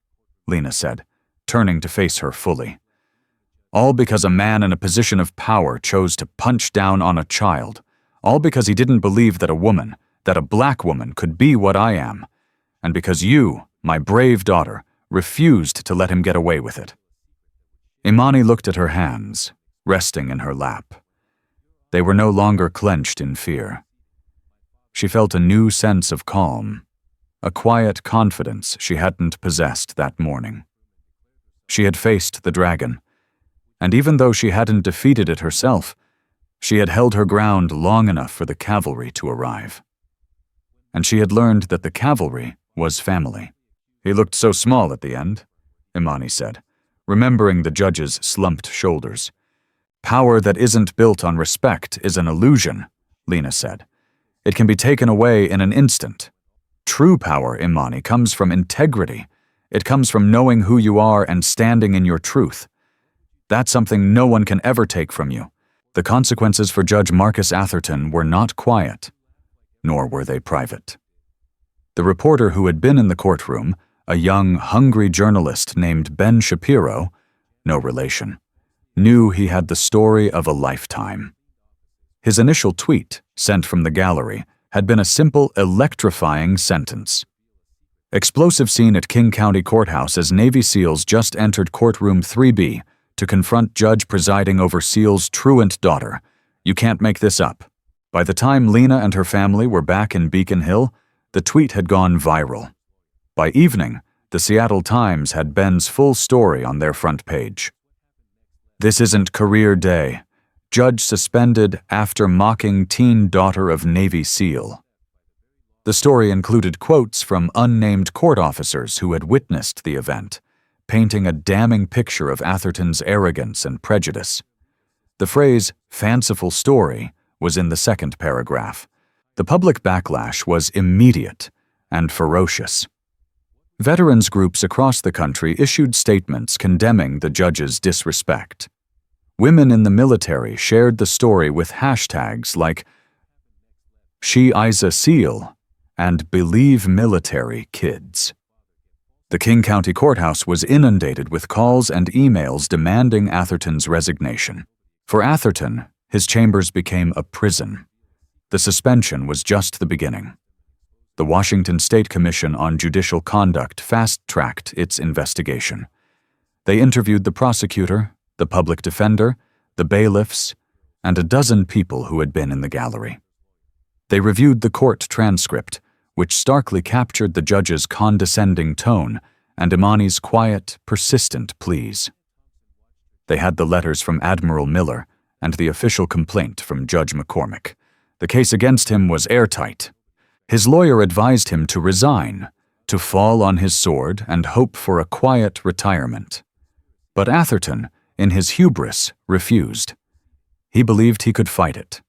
[SPEAKER 1] Lena said, turning to face her fully. "All because a man in a position of power chose to punch down on a child. All because he didn't believe that a woman, that a black woman, could be what I am. And because you, my brave daughter, refused to let him get away with it." Imani looked at her hands, resting in her lap. They were no longer clenched in fear. She felt a new sense of calm, a quiet confidence she hadn't possessed that morning. She had faced the dragon, and even though she hadn't defeated it herself, she had held her ground long enough for the cavalry to arrive. And she had learned that the cavalry was family. "He looked so small at the end," Imani said, remembering the judge's slumped shoulders. "Power that isn't built on respect is an illusion," Lena said. "It can be taken away in an instant. True power, Imani, comes from integrity. It comes from knowing who you are and standing in your truth. That's something no one can ever take from you." The consequences for Judge Marcus Atherton were not quiet, nor were they private. The reporter who had been in the courtroom, a young, hungry journalist named Ben Shapiro, no relation, knew he had the story of a lifetime. His initial tweet, sent from the gallery, had been a simple, electrifying sentence. "Explosive scene at King County Courthouse as Navy SEALs just entered courtroom 3B to confront judge presiding over SEAL's truant daughter. You can't make this up." By the time Lena and her family were back in Beacon Hill, the tweet had gone viral. By evening, the Seattle Times had Ben's full story on their front page. "This isn't career day. Judge suspended after mocking teen daughter of Navy SEAL." The story included quotes from unnamed court officers who had witnessed the event, painting a damning picture of Atherton's arrogance and prejudice. The phrase, "fanciful story," was in the second paragraph. The public backlash was immediate and ferocious. Veterans groups across the country issued statements condemning the judge's disrespect. Women in the military shared the story with hashtags like "She Isa Seal" and "Believe Military Kids." The King County Courthouse was inundated with calls and emails demanding Atherton's resignation. For Atherton, his chambers became a prison. The suspension was just the beginning. The Washington State Commission on Judicial Conduct fast-tracked its investigation. They interviewed the prosecutor, the public defender, the bailiffs, and a dozen people who had been in the gallery. They reviewed the court transcript, which starkly captured the judge's condescending tone and Imani's quiet, persistent pleas. They had the letters from Admiral Miller and the official complaint from Judge McCormick. The case against him was airtight. His lawyer advised him to resign, to fall on his sword and hope for a quiet retirement. But Atherton, in his hubris, refused. He believed he could fight it.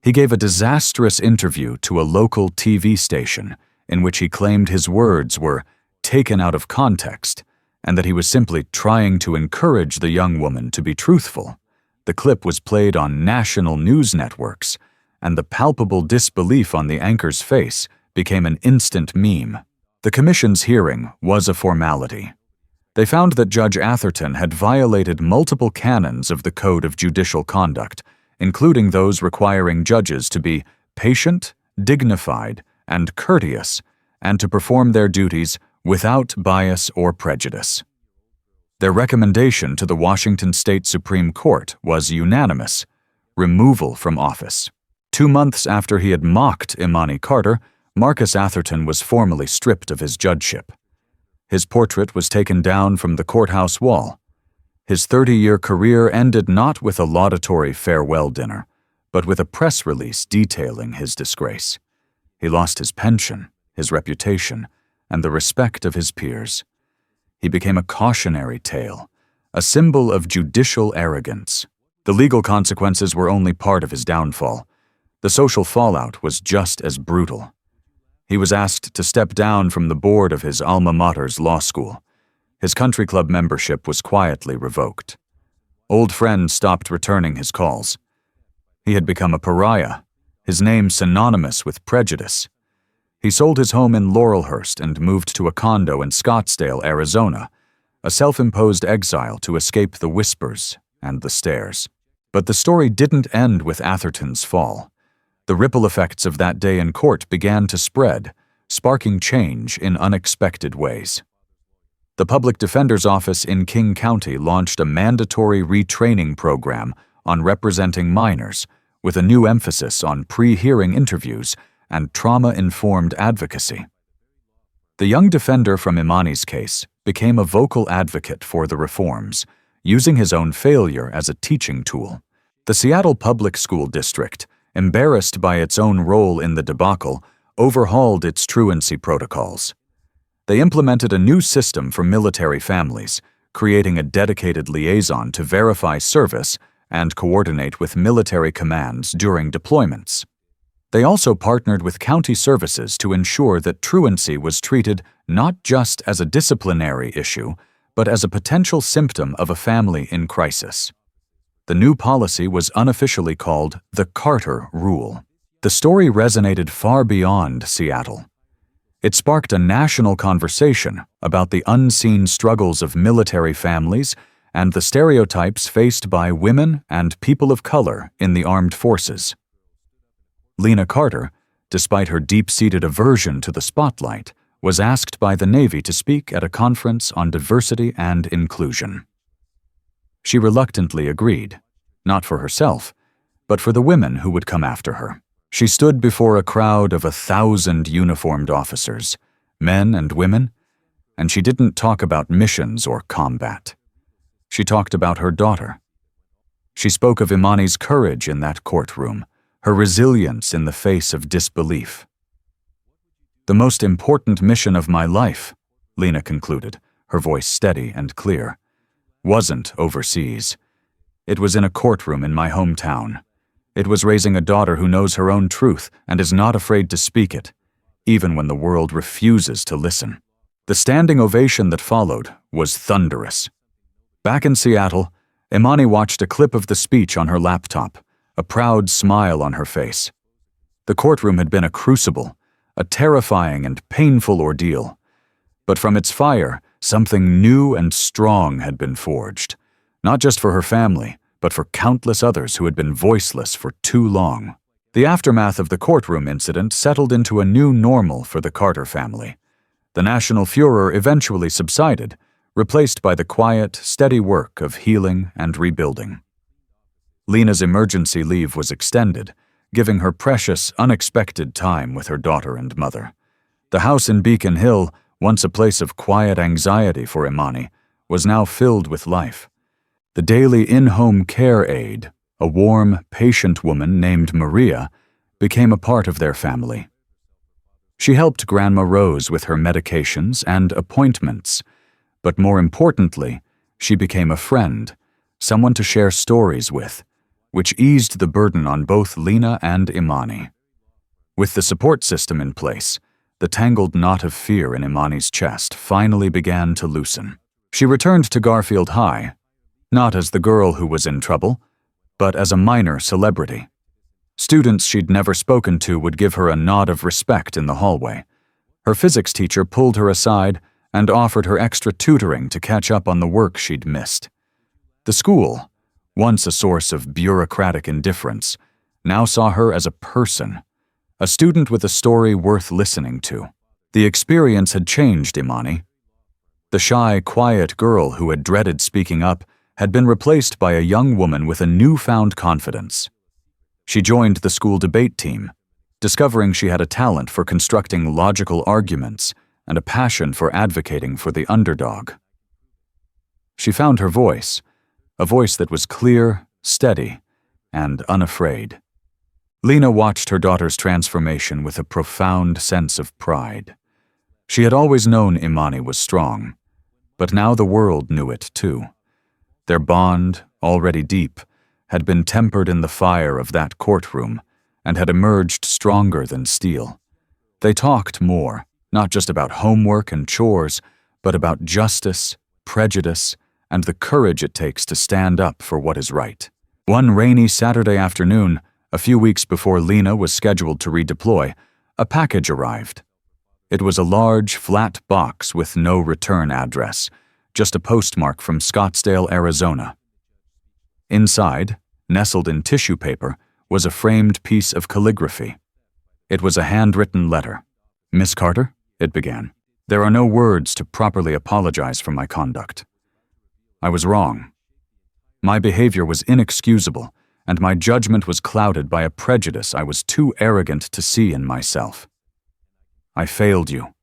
[SPEAKER 1] He gave a disastrous interview to a local TV station in which he claimed his words were taken out of context and that he was simply trying to encourage the young woman to be truthful. The clip was played on national news networks, and the palpable disbelief on the anchor's face became an instant meme. The commission's hearing was a formality. They found that Judge Atherton had violated multiple canons of the Code of Judicial Conduct, including those requiring judges to be patient, dignified, and courteous, and to perform their duties without bias or prejudice. Their recommendation to the Washington State Supreme Court was unanimous: removal from office. 2 months after he had mocked Imani Carter, Marcus Atherton was formally stripped of his judgeship. His portrait was taken down from the courthouse wall. His 30-year career ended not with a laudatory farewell dinner, but with a press release detailing his disgrace. He lost his pension, his reputation, and the respect of his peers. He became a cautionary tale, a symbol of judicial arrogance. The legal consequences were only part of his downfall. The social fallout was just as brutal. He was asked to step down from the board of his alma mater's law school. His country club membership was quietly revoked. Old friends stopped returning his calls. He had become a pariah, his name synonymous with prejudice. He sold his home in Laurelhurst and moved to a condo in Scottsdale, Arizona, a self-imposed exile to escape the whispers and the stares. But the story didn't end with Atherton's fall. The ripple effects of that day in court began to spread, sparking change in unexpected ways. The public defender's office in King County launched a mandatory retraining program on representing minors, with a new emphasis on pre-hearing interviews and trauma-informed advocacy. The young defender from Imani's case became a vocal advocate for the reforms, using his own failure as a teaching tool. The Seattle Public School District, embarrassed by its own role in the debacle, overhauled its truancy protocols. They implemented a new system for military families, creating a dedicated liaison to verify service and coordinate with military commands during deployments. They also partnered with county services to ensure that truancy was treated not just as a disciplinary issue, but as a potential symptom of a family in crisis. The new policy was unofficially called the Carter Rule. The story resonated far beyond Seattle. It sparked a national conversation about the unseen struggles of military families and the stereotypes faced by women and people of color in the armed forces. Lena Carter, despite her deep-seated aversion to the spotlight, was asked by the Navy to speak at a conference on diversity and inclusion. She reluctantly agreed, not for herself, but for the women who would come after her. She stood before a crowd of 1,000 uniformed officers, men and women, and she didn't talk about missions or combat. She talked about her daughter. She spoke of Imani's courage in that courtroom, her resilience in the face of disbelief. "The most important mission of my life," Lena concluded, her voice steady and clear, "wasn't overseas. It was in a courtroom in my hometown. It was raising a daughter who knows her own truth and is not afraid to speak it, even when the world refuses to listen." The standing ovation that followed was thunderous. Back in Seattle, Imani watched a clip of the speech on her laptop, a proud smile on her face. The courtroom had been a crucible, a terrifying and painful ordeal. But from its fire, something new and strong had been forged, not just for her family, but for countless others who had been voiceless for too long. The aftermath of the courtroom incident settled into a new normal for the Carter family. The national furor eventually subsided, replaced by the quiet, steady work of healing and rebuilding. Lena's emergency leave was extended, giving her precious, unexpected time with her daughter and mother. The house in Beacon Hill, once a place of quiet anxiety for Imani, was now filled with life. The daily in-home care aide, a warm, patient woman named Maria, became a part of their family. She helped Grandma Rose with her medications and appointments, but more importantly, she became a friend, someone to share stories with, which eased the burden on both Lena and Imani. With the support system in place, the tangled knot of fear in Imani's chest finally began to loosen. She returned to Garfield High, not as the girl who was in trouble, but as a minor celebrity. Students she'd never spoken to would give her a nod of respect in the hallway. Her physics teacher pulled her aside and offered her extra tutoring to catch up on the work she'd missed. The school, once a source of bureaucratic indifference, now saw her as a person, a student with a story worth listening to. The experience had changed Imani. The shy, quiet girl who had dreaded speaking up had been replaced by a young woman with a newfound confidence. She joined the school debate team, discovering she had a talent for constructing logical arguments and a passion for advocating for the underdog. She found her voice, a voice that was clear, steady, and unafraid. Lena watched her daughter's transformation with a profound sense of pride. She had always known Imani was strong, but now the world knew it too. Their bond, already deep, had been tempered in the fire of that courtroom and had emerged stronger than steel. They talked more, not just about homework and chores, but about justice, prejudice, and the courage it takes to stand up for what is right. One rainy Saturday afternoon, a few weeks before Lena was scheduled to redeploy, a package arrived. It was a large, flat box with no return address, just a postmark from Scottsdale, Arizona. Inside, nestled in tissue paper, was a framed piece of calligraphy. It was a handwritten letter. "Miss Carter," it began, "there are no words to properly apologize for my conduct. I was wrong. My behavior was inexcusable, and my judgment was clouded by a prejudice I was too arrogant to see in myself. I failed you,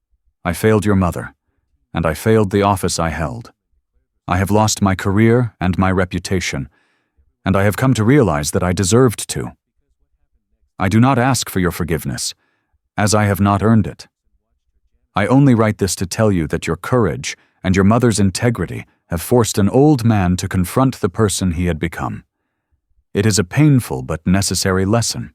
[SPEAKER 1] I failed your mother, and I failed the office I held. I have lost my career and my reputation, and I have come to realize that I deserved to. I do not ask for your forgiveness, as I have not earned it. I only write this to tell you that your courage and your mother's integrity have forced an old man to confront the person he had become. It is a painful but necessary lesson.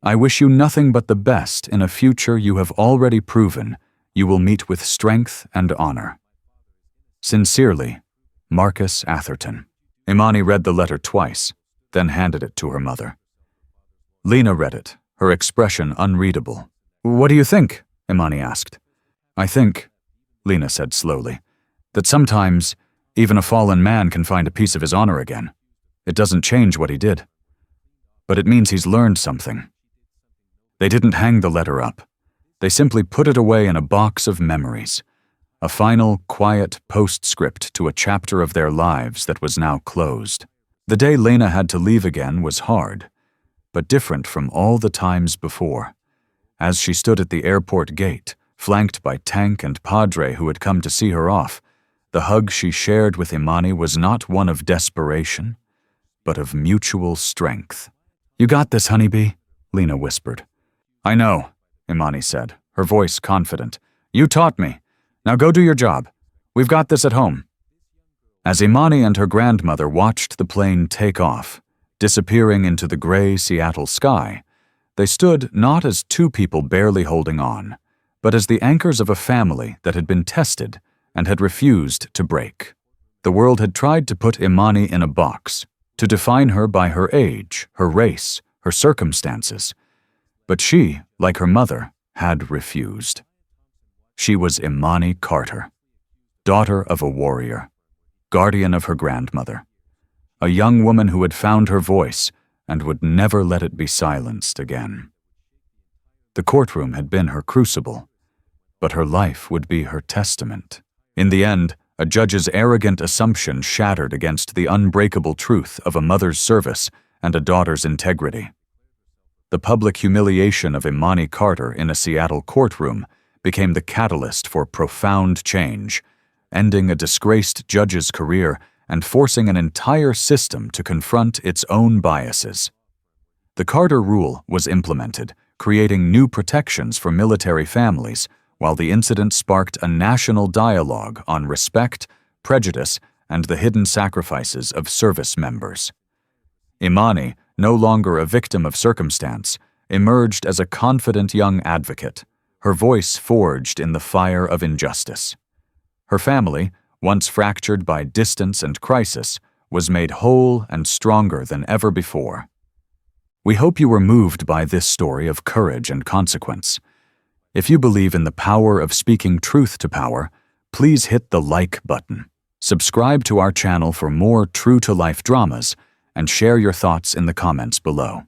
[SPEAKER 1] I wish you nothing but the best in a future you have already proven you will meet with strength and honor. Sincerely, Marcus Atherton. Imani read the letter twice, then handed it to her mother. Lena read it, her expression unreadable. "What do you think?" Imani asked. "I think," Lena said slowly, "that sometimes even a fallen man can find a piece of his honor again. It doesn't change what he did. But it means he's learned something." They didn't hang the letter up. They simply put it away in a box of memories, a final, quiet postscript to a chapter of their lives that was now closed. The day Lena had to leave again was hard, but different from all the times before. As she stood at the airport gate, flanked by Tank and Padre who had come to see her off, the hug she shared with Imani was not one of desperation, but of mutual strength. "You got this, honeybee," Lena whispered. "I know," Imani said, her voice confident. "You taught me. Now go do your job. We've got this at home." As Imani and her grandmother watched the plane take off, disappearing into the gray Seattle sky, they stood not as two people barely holding on, but as the anchors of a family that had been tested and had refused to break. The world had tried to put Imani in a box, to define her by her age, her race, her circumstances. But she, like her mother, had refused. She was Imani Carter, daughter of a warrior, guardian of her grandmother, a young woman who had found her voice and would never let it be silenced again. The courtroom had been her crucible, but her life would be her testament. In the end, a judge's arrogant assumption shattered against the unbreakable truth of a mother's service and a daughter's integrity. The public humiliation of Imani Carter in a Seattle courtroom became the catalyst for profound change, ending a disgraced judge's career and forcing an entire system to confront its own biases. The Carter Rule was implemented, creating new protections for military families, while the incident sparked a national dialogue on respect, prejudice, and the hidden sacrifices of service members. Imani, no longer a victim of circumstance, emerged as a confident young advocate, her voice forged in the fire of injustice. Her family, once fractured by distance and crisis, was made whole and stronger than ever before. We hope you were moved by this story of courage and consequence. If you believe in the power of speaking truth to power, please hit the like button. Subscribe to our channel for more true-to-life dramas, and share your thoughts in the comments below.